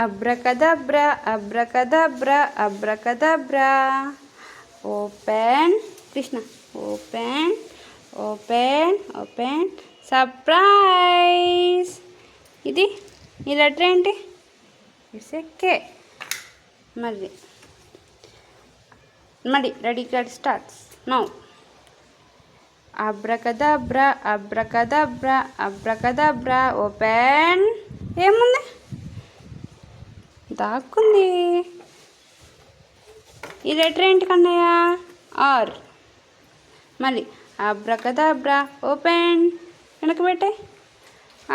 Abracadabra abracadabra abracadabra. Open Krishna. Open open open. Surprise. ఇది ఈ letter ఏంటి? It's A K. మళ్ళీ ready get starts now. Abracadabra abracadabra abracadabra. Open. ఏముంది? దాక్కుంది. ఈ లెటర్ ఏంటి కన్నయ్య? ఆర్. మళ్ళీ అబ్రకదబ్రా. ఓపెన్. వెనక పెట్టే.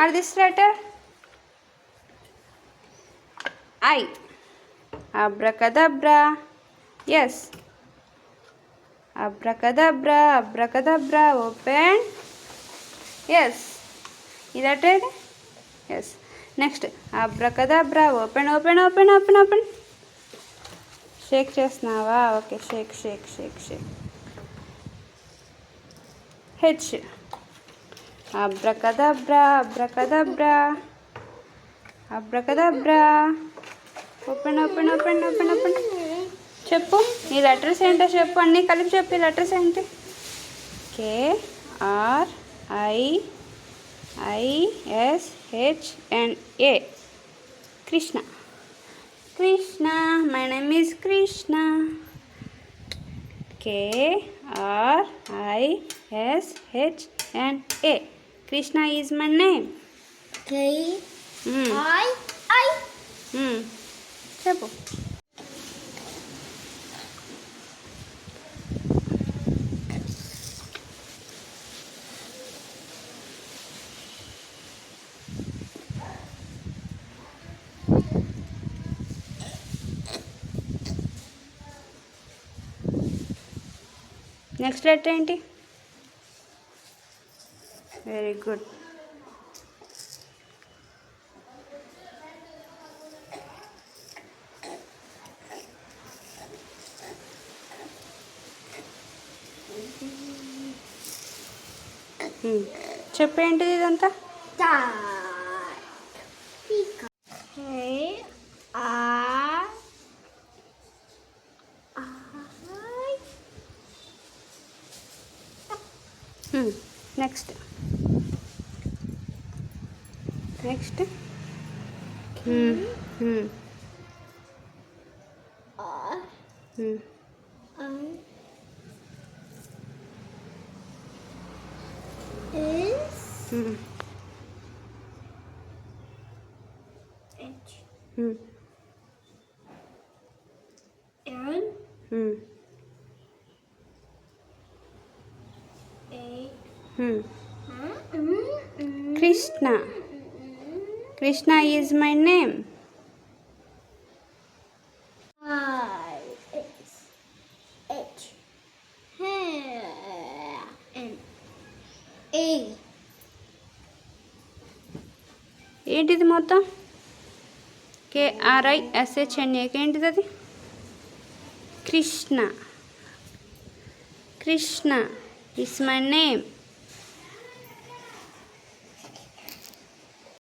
Are this letter? I. Abracadabra. S. Abracadabra abracadabra. Open. S. ఈ లెటర్ ఏది? S. Next abracadabra. Open open open open open. Shake చేస్తున్నావా? Okay, shake shake shake shake. H. Abracadabra abracadabra abracadabra. Open open open open open. చెప్పు ఈ letters ఏంటో చెప్పు. అన్నీ కలిపి చెప్పు. ఈ లెటర్స్ ఏంటి? K R I ISHNA. Krishna. Krishna. My name is Krishna. KRISHNA. Krishna is my name. KII. చెప్పు. నెక్స్ట్ లెటర్ ఏంటి? Very good. చెప్పేంటిది ఇదంతా? Next next Krishna. Krishna is my name. ఏంటిది మొత్తం? KRISHNA. ఏంటిది అది? Krishna. Krishna is my name.